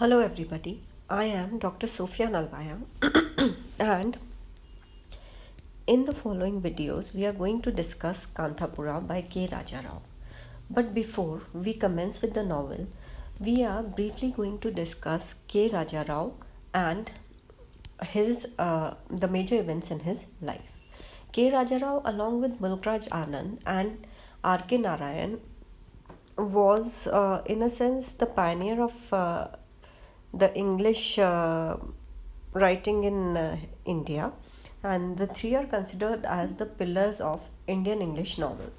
Hello everybody, I am Dr. Sofia Nalbaya and in the following videos we are going to discuss Kanthapura by K. Raja Rao. But before we commence with the novel, we are briefly going to discuss K. Raja Rao and the major events in his life. K. Raja Rao along with Mulkraj Anand and R.K. Narayan was in a sense the pioneer of the English writing in India, and the three are considered as the pillars of Indian English novel.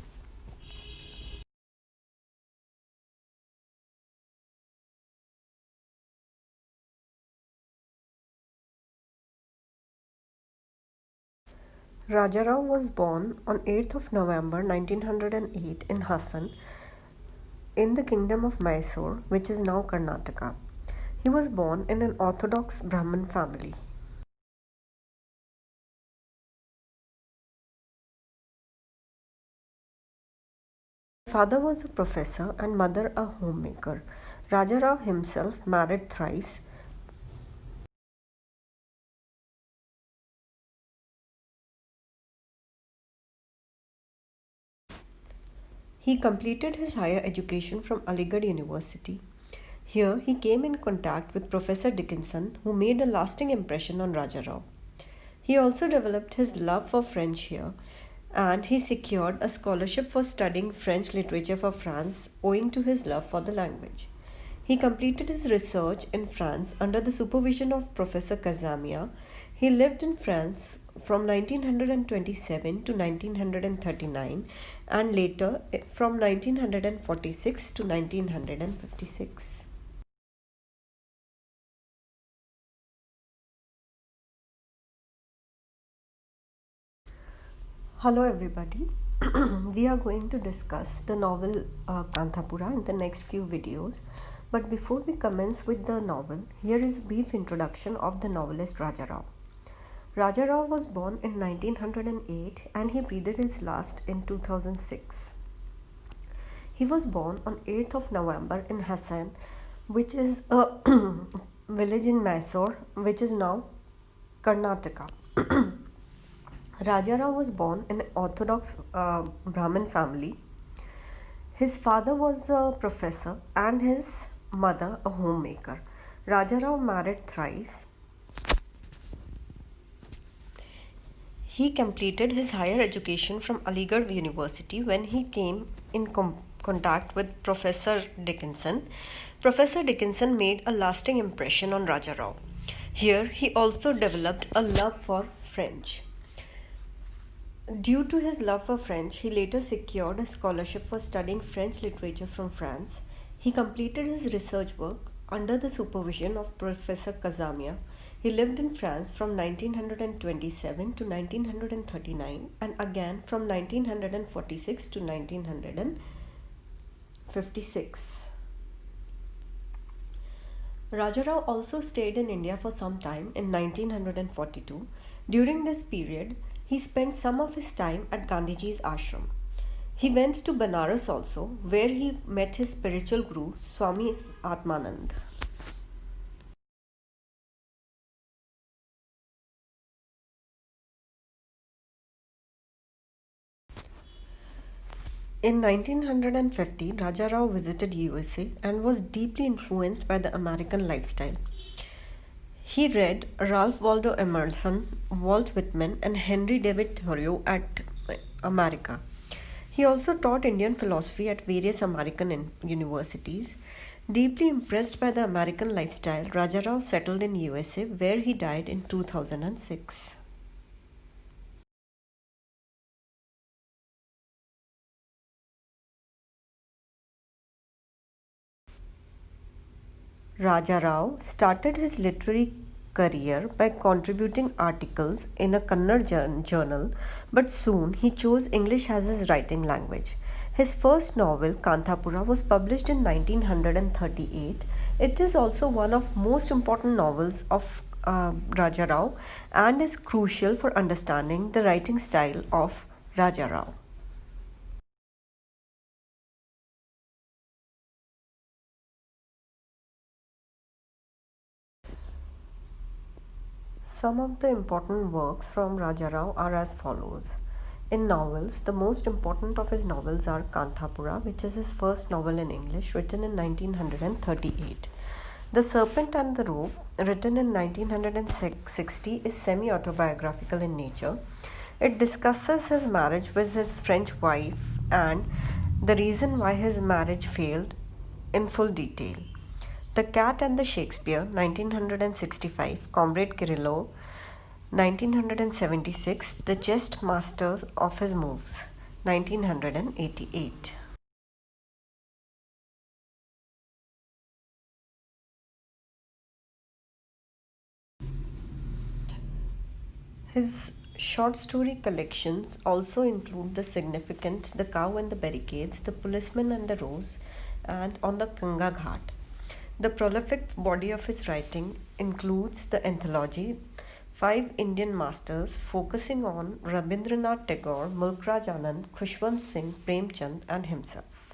Raja Rao was born on 8th of November 1908 in Hassan, in the kingdom of Mysore, which is now Karnataka. He was born in an Orthodox Brahmin family. Father was a professor and mother a homemaker. Raja Rao himself married thrice. He completed his higher education from Aligarh University. Here he came in contact with Professor Dickinson, who made a lasting impression on Raja Rao. He also developed his love for French here, and he secured a scholarship for studying French literature for France owing to his love for the language. He completed his research in France under the supervision of Professor Kazamia. He lived in France from 1927 to 1939 and later from 1946 to 1956. Hello everybody. We are going to discuss the novel Kanthapura in the next few videos. But before we commence with the novel, here is a brief introduction of the novelist Raja Rao. Raja Rao was born in 1908 and he breathed his last in 2006. He was born on 8th of November in Hassan, which is a village in Mysore, which is now Karnataka. Raja Rao was born in an Orthodox Brahmin family. His father was a professor and his mother a homemaker. Raja Rao married thrice. He completed his higher education from Aligarh University when he came in contact with Professor Dickinson. Professor Dickinson made a lasting impression on Raja Rao. Here he also developed a love for French. Due to his love for French, he later secured a scholarship for studying French literature from France. He completed his research work under the supervision of Professor Kazamia. He lived in France from 1927 to 1939 and again from 1946 to 1956. Raja Rao also stayed in India for some time in 1942. During this period, he spent some of his time at Gandhiji's ashram. He went to Banaras also, where he met his spiritual guru, Swami Atmanand. In 1950, Raja Rao visited USA and was deeply influenced by the American lifestyle. He read Ralph Waldo Emerson, Walt Whitman, and Henry David Thoreau at America. He also taught Indian philosophy at various American universities. Deeply impressed by the American lifestyle, Raja Rao settled in USA, where he died in 2006. Raja Rao started his literary career by contributing articles in a Kannada journal, but soon he chose English as his writing language. His first novel, Kanthapura, was published in 1938. It is also one of most important novels of Raja Rao and is crucial for understanding the writing style of Raja Rao. Some of the important works from Rajarao are as follows. In novels, the most important of his novels are Kanthapura, which is his first novel in English, written in 1938. The Serpent and the Rope, written in 1960, is semi-autobiographical in nature. It discusses his marriage with his French wife and the reason why his marriage failed in full detail. The Cat and the Shakespeare, 1965, Comrade Kirillov, 1976, The Jest Masters of His Moves, 1988. His short story collections also include The Significant, The Cow and the Barricades, The Policeman and the Rose, and On the Ganga Ghat. The prolific body of his writing includes the anthology Five Indian Masters, focusing on Rabindranath Tagore, Mulk Raj Anand, Khushwant Singh, Premchand, and himself.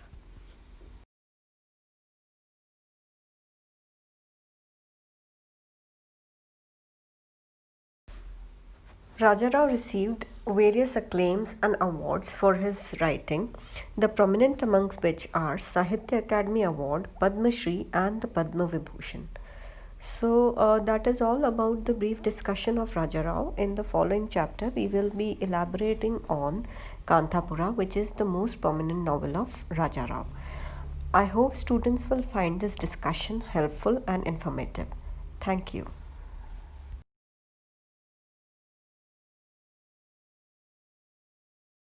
Rajarao received various acclaims and awards for his writing, the prominent amongst which are Sahitya Academy Award, Padma Shri, and the Padma Vibhushan. So that is all about the brief discussion of Rajarao. In the following chapter, we will be elaborating on Kanthapura, which is the most prominent novel of Rajarao. I hope students will find this discussion helpful and informative. Thank you.